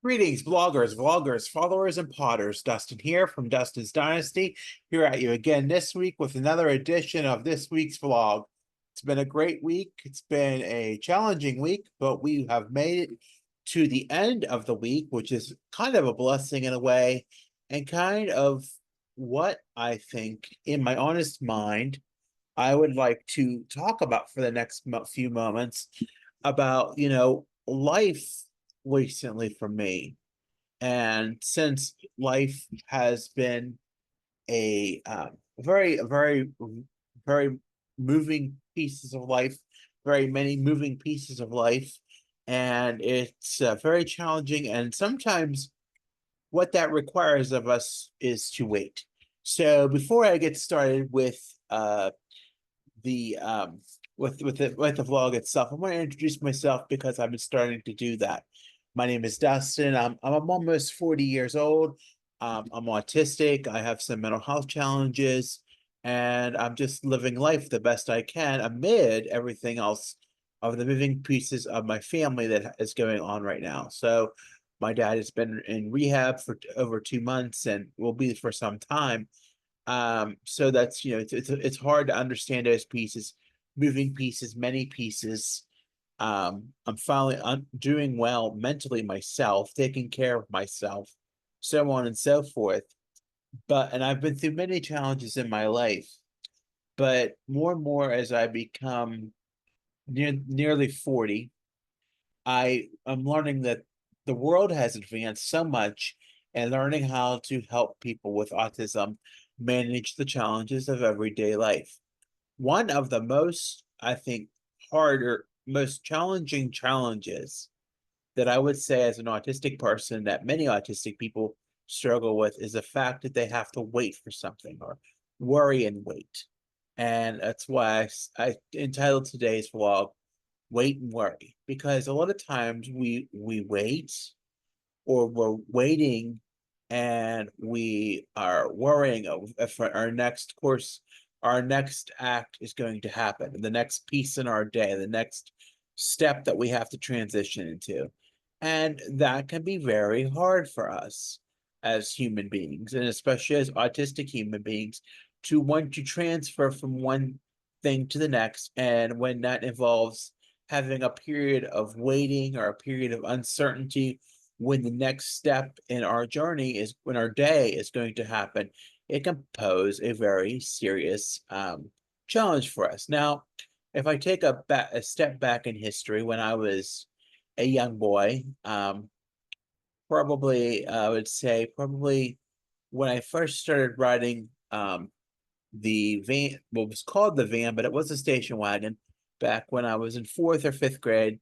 Greetings, bloggers, vloggers, followers, and potters. Dustin here from Dustin's Dynasty, here at you again this week with another edition of this week's vlog. It's been a great week. It's been a challenging week, but we have made it to the end of the week, which is kind of a blessing in a way, and kind of what I think, in my honest mind, I would like to talk about for the next few moments about, life recently for me. And since life has been a very moving pieces of life, very many moving pieces of life, and it's very challenging. And sometimes what that requires of us is to wait. So before I get started the with the vlog itself, I want to introduce myself because I've been starting to do that. My name is Dustin. I'm almost 40 years old. I'm autistic. I have some mental health challenges, and I'm just living life the best I can amid everything else of the moving pieces of my family that is going on right now. So, my dad has been in rehab for over 2 months and will be for some time. So that's, it's hard to understand those pieces, moving pieces, many pieces. I'm finally doing well mentally myself, taking care of myself, so on and so forth. And I've been through many challenges in my life, but more and more as I become nearly 40, I am learning that the world has advanced so much and learning how to help people with autism manage the challenges of everyday life. One of the most, I think, harder, most challenging challenges that I would say as an autistic person that many autistic people struggle with is the fact that they have to wait for something or worry and wait. And that's why I entitled today's vlog "Wait and Worry," because a lot of times we wait or we're waiting and we are worrying of if our next course, our next act is going to happen, the next piece in our day, the next step that we have to transition into. And that can be very hard for us as human beings, and especially as autistic human beings, to want to transfer from one thing to the next. And when that involves having a period of waiting or a period of uncertainty when the next step in our journey is when our day is going to happen, it can pose a very serious challenge for us. Now, if I take a step back in history, when I was a young boy, probably I would say probably when I first started riding the van, what was called the van, but it was a station wagon back when I was in fourth or fifth grade.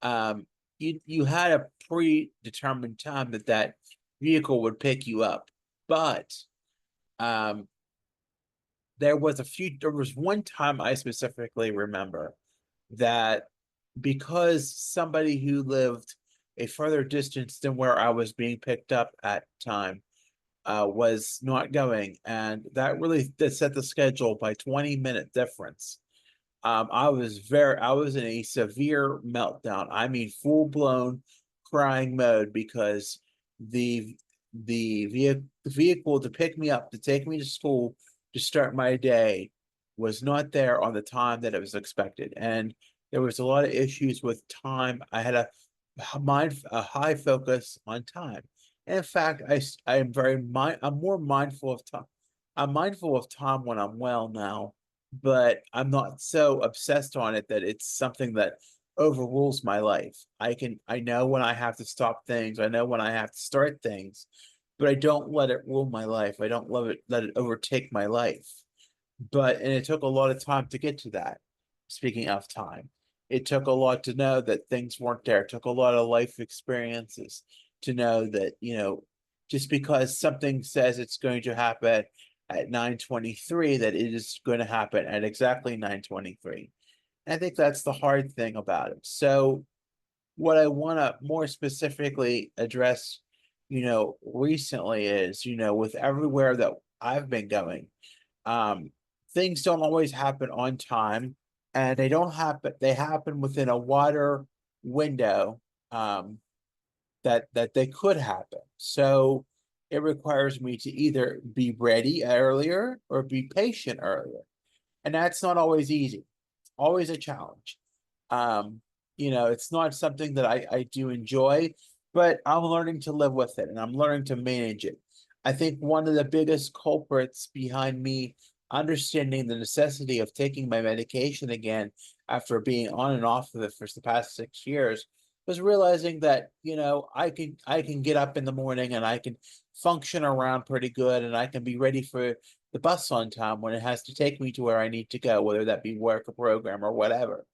um, you had a predetermined time that that vehicle would pick you up, but um, there was one time I specifically remember that because somebody who lived a further distance than where I was being picked up at time was not going, and that really did set the schedule by 20-minute difference. I was in a severe meltdown. I mean, full blown crying mode because the the vehicle to pick me up to take me to school to start my day was not there on the time that it was expected, and there was a lot of issues with time. I had a high focus on time. And in fact, I am I'm more mindful of time. I'm mindful of time when I'm well now, but I'm not so obsessed on it that it's something that overrules my life. I know when I have to stop things, I know when I have to start things, but I don't let it rule my life. I don't let it overtake my life. And it took a lot of time to get to that. Speaking of time, it took a lot to know that things weren't there. It took a lot of life experiences to know that, just because something says it's going to happen at 9:23, that it is going to happen at exactly 9:23. I think that's the hard thing about it. So what I want to more specifically address, recently is, with everywhere that I've been going, um, things don't always happen on time, and they don't happen. They happen within a wider window. Um, that they could happen. So it requires me to either be ready earlier or be patient earlier. And that's not always easy. It's always a challenge. Um, it's not something that I do enjoy, but I'm learning to live with it and I'm learning to manage it. I think one of the biggest culprits behind me understanding the necessity of taking my medication again after being on and off of it for the past 6 years was realizing that, I can get up in the morning and I can function around pretty good and I can be ready for the bus on time when it has to take me to where I need to go, whether that be work or program or whatever.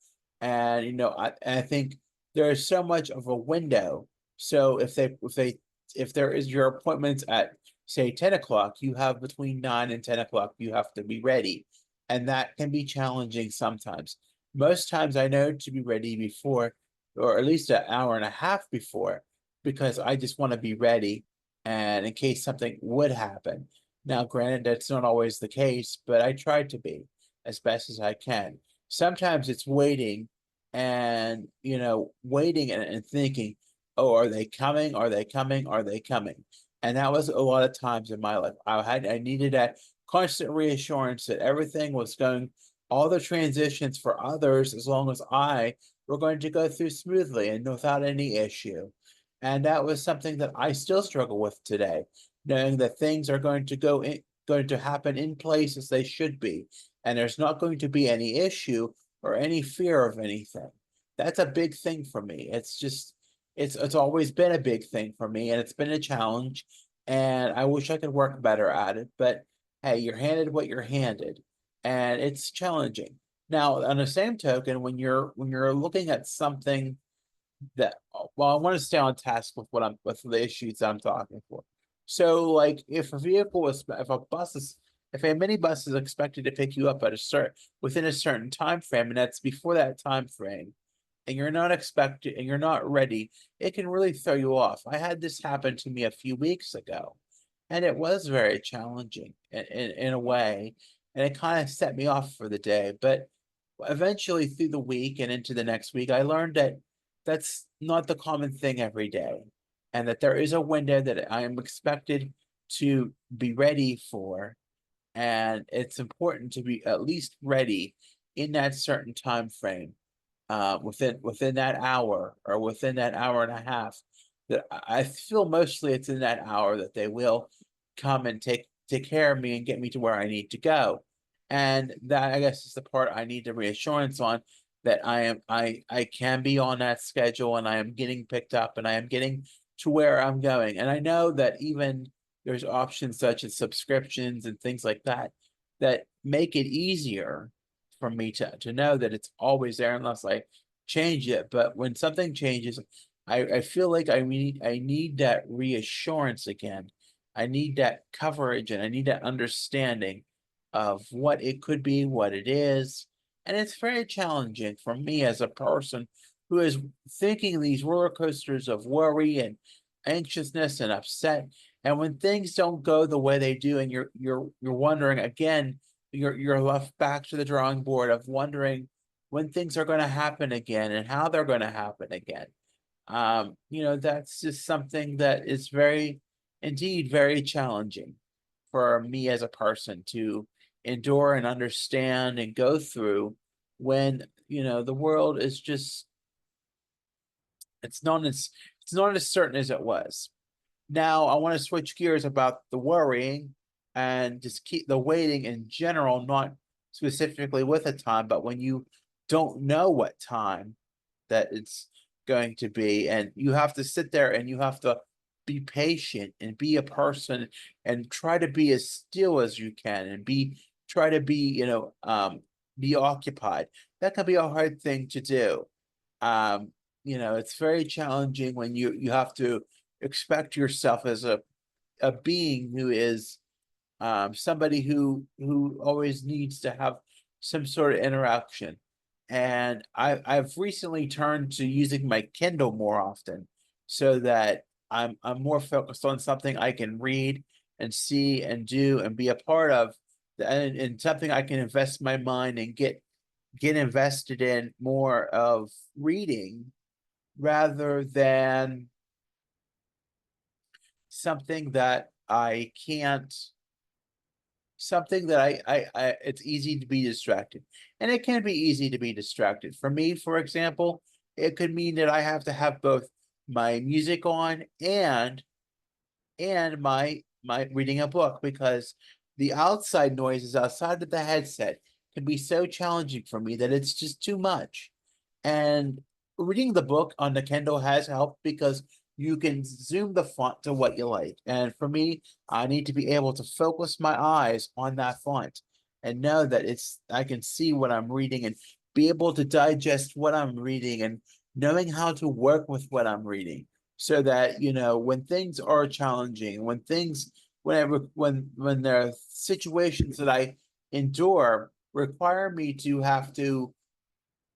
And I think there is so much of a window. So if there is your appointments at say 10 o'clock, you have between 9 and 10 o'clock, you have to be ready. And that can be challenging sometimes. Most times I know to be ready before, or at least an hour and a half before, because I just want to be ready and in case something would happen. Now, granted, that's not always the case, but I try to be as best as I can. Sometimes it's waiting and, waiting and thinking, oh, are they coming? Are they coming? Are they coming? And that was a lot of times in my life. I needed that constant reassurance that everything was going, all the transitions for others, as long as I were going to go through smoothly and without any issue. And that was something that I still struggle with today, knowing that things are going to happen in place as they should be, and there's not going to be any issue or any fear of anything. That's a big thing for me. It's always been a big thing for me, and it's been a challenge, and I wish I could work better at it, but hey, you're handed what you're handed, and it's challenging. Now, on the same token, when you're looking at something that well, I want to stay on task with what I'm with the issues I'm talking for. So, like, if a minibus is expected to pick you up at a certain within a certain time frame, and that's before that time frame, and you're not expected and you're not ready, it can really throw you off. I had this happen to me a few weeks ago, and it was very challenging in a way, and it kind of set me off for the day. But eventually, through the week and into the next week, I learned that that's not the common thing every day, and that there is a window that I am expected to be ready for, and it's important to be at least ready in that certain time frame, within that hour or within that hour and a half. That I feel mostly it's in that hour that they will come and take care of me and get me to where I need to go. And that I guess is the part I need the reassurance on, that I can be on that schedule and I am getting picked up and I am getting to where I'm going. And I know that even there's options such as subscriptions and things like that that make it easier for me to know that it's always there unless I change it. But when something changes, I feel like I need that reassurance again. I need that coverage and I need that understanding of what it could be, what it is. And it's very challenging for me as a person who is thinking these roller coasters of worry and anxiousness and upset. And when things don't go the way they do, and you're wondering again, you're left back to the drawing board of wondering when things are going to happen again and how they're going to happen again. That's just something that is indeed very challenging for me as a person to endure and understand and go through when, the world is just, it's not as it's not as certain as it was. Now, I want to switch gears about the worrying and just keep the waiting in general, not specifically with a time, but when you don't know what time that it's going to be, and you have to sit there and you have to be patient and be a person and try to be as still as you can and try to be, be occupied. That can be a hard thing to do. It's very challenging when you have to expect yourself as a being who is somebody who always needs to have some sort of interaction. And I've recently turned to using my Kindle more often so that I'm more focused on something I can read and see and do and be a part of, and something I can invest my mind and get invested in more of reading rather than something that I can't, something that it's easy to be distracted. And it can be easy to be distracted. For me, for example, it could mean that I have to have both my music on and my reading a book, because the outside noises outside of the headset can be so challenging for me that it's just too much. And reading the book on the Kindle has helped because you can zoom the font to what you like. And for me, I need to be able to focus my eyes on that font and know that I can see what I'm reading and be able to digest what I'm reading and knowing how to work with what I'm reading, so that, when things are challenging, when there are situations that I endure require me to have to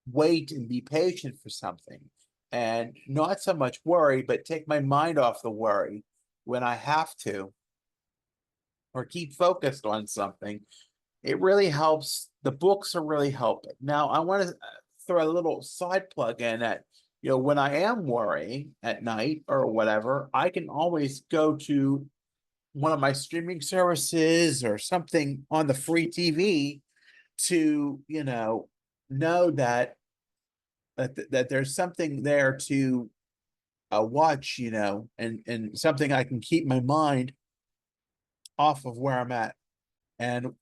wait and be patient for something and not so much worry, but take my mind off the worry when I have to, or keep focused on something, it really helps. The books are really helping. Now, I want to throw a little side plug in that, when I am worrying at night or whatever, I can always go to one of my streaming services or something on the free TV to, know that there's something there to watch, and something I can keep my mind off of where I'm at, and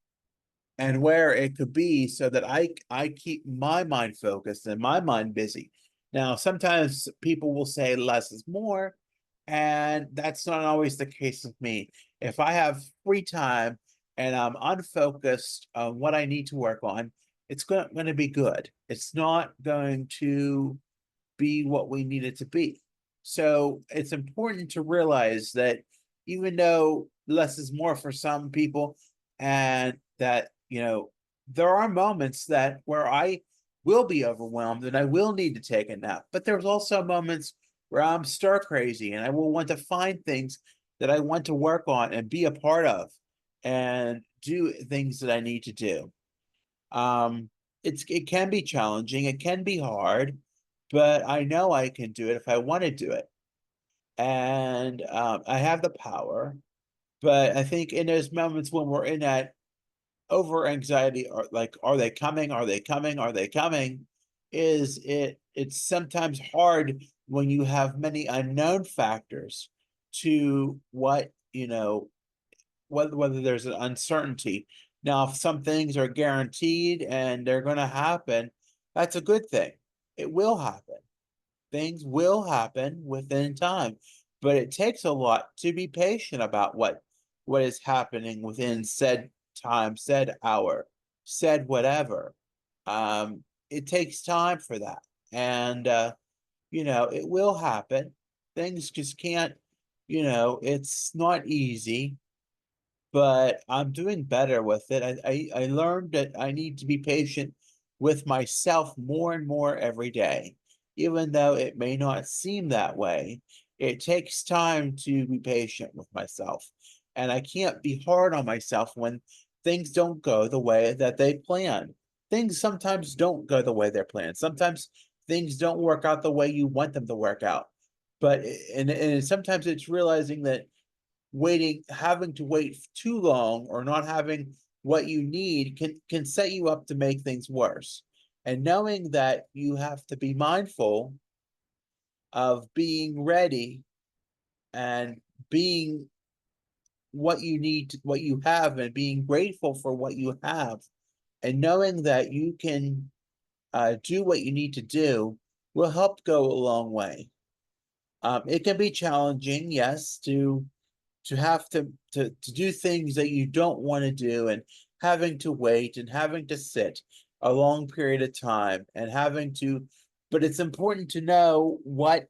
where it could be, so that I keep my mind focused and my mind busy. Now, sometimes people will say less is more, and that's not always the case with me. If I have free time and I'm unfocused on what I need to work on, it's going to be good. It's not going to be what we need it to be. So it's important to realize that even though less is more for some people, and that, there are moments that where I will be overwhelmed and I will need to take a nap. But there's also moments where I'm stir crazy and I will want to find things that I want to work on and be a part of and do things that I need to do. Um, it can be challenging, it can be hard, but I know I can do it if I want to do it. And I have the power. But I think in those moments when we're in that over anxiety, or like, are they coming? Are they coming? Are they coming? It's sometimes hard when you have many unknown factors to what, whether there's an uncertainty. Now, if some things are guaranteed and they're going to happen, that's a good thing. It will happen. Things will happen within time, but it takes a lot to be patient about what is happening within said time, said hour, said whatever. It takes time for that, and it will happen. Things just can't. It's not easy, but I'm doing better with it. I learned that I need to be patient with myself more and more every day, even though it may not seem that way. It takes time to be patient with myself, and I can't be hard on myself when things don't go the way that they plan. Things sometimes don't go the way they're planned. Sometimes things don't work out the way you want them to work out. But and sometimes it's realizing that having to wait too long or not having what you need can set you up to make things worse. And knowing that you have to be mindful of being ready and being what you need, what you have, and being grateful for what you have, and knowing that you can do what you need to do will help go a long way. It can be challenging, yes, to have to do things that you don't want to do, and having to wait and having to sit a long period of time and having to, but it's important to know what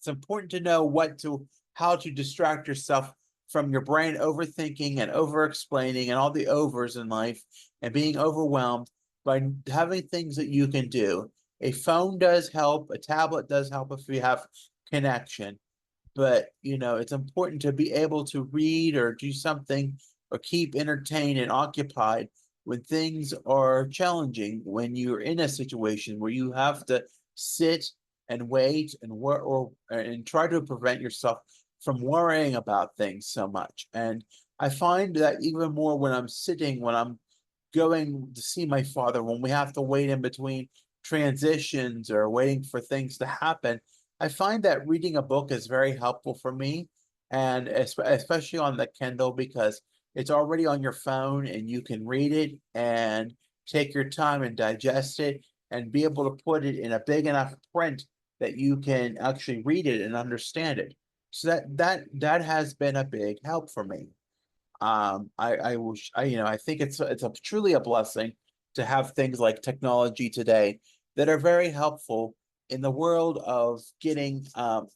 to how to distract yourself from your brain overthinking and over explaining and all the overs in life and being overwhelmed, by having things that you can do. A phone does help, a tablet does help if you have connection, but it's important to be able to read or do something or keep entertained and occupied when things are challenging, when you're in a situation where you have to sit and wait and work, and try to prevent yourself from worrying about things so much. And I find that even more when I'm going to see my father, when we have to wait in between transitions or waiting for things to happen, I find that reading a book is very helpful for me, and especially on the Kindle, because it's already on your phone and you can read it and take your time and digest it and be able to put it in a big enough print that you can actually read it and understand it. So that has been a big help for me. I think it's a truly a blessing to have things like technology today that are very helpful in the world of getting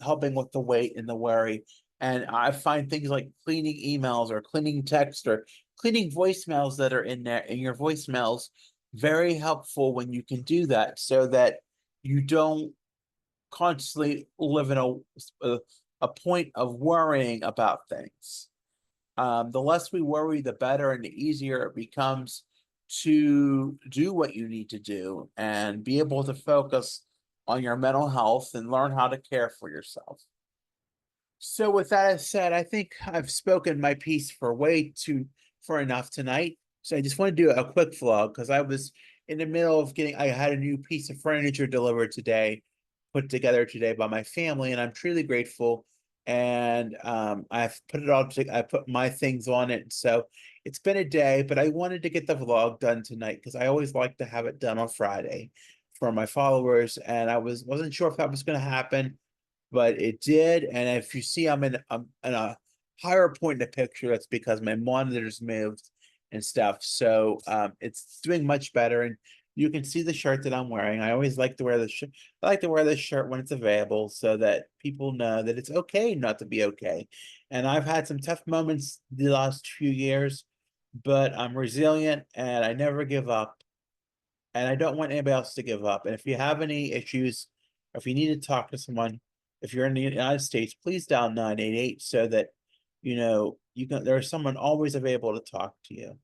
helping with the weight and the worry. And I find things like cleaning emails or cleaning text or cleaning voicemails that are in your voicemails very helpful when you can do that, so that you don't constantly live in a point of worrying about things. The less we worry, the better and the easier it becomes to do what you need to do and be able to focus on your mental health and learn how to care for yourself. So with that said, I think I've spoken my piece for enough tonight. So I just want to do a quick vlog because I was in the middle of I had a new piece of furniture delivered today, put together today by my family, and I'm truly grateful. And I've put it all I put my things on it. So it's been a day, but I wanted to get the vlog done tonight because I always like to have it done on Friday for my followers. And wasn't sure if that was going to happen, but it did. And if you see I'm in a higher point in the picture, that's because my monitors moved and stuff. So it's doing much better. And you can see the shirt that I'm wearing. I always like to wear the shirt. I like to wear this shirt when it's available so that people know that it's okay not to be okay. And I've had some tough moments the last few years, but I'm resilient and I never give up. And I don't want anybody else to give up. And if you have any issues, or if you need to talk to someone, if you're in the United States, please dial 988 so that there's someone always available to talk to you.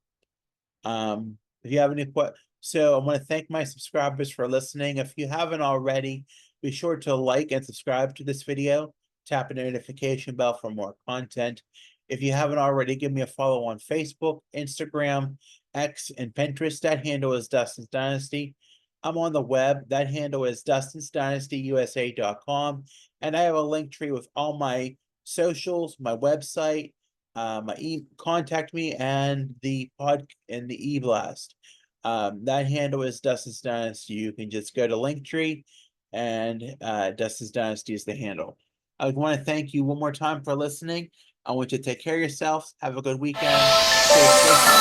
If you have any questions, so I want to thank my subscribers for listening. If you haven't already, be sure to like and subscribe to this video. Tap the notification bell for more content. If you haven't already, give me a follow on Facebook, Instagram, X, and Pinterest. That handle is Dustin's Dynasty. I'm on the web. That handle is DustinsDynastyUSA.com. And I have a link tree with all my socials, my website, contact me, and the e-blast. That handle is Dustin's Dynasty. You can just go to Linktree, and Dustin's Dynasty is the handle. I want to thank you one more time for listening. I want you to take care of yourselves. Have a good weekend. Stay safe.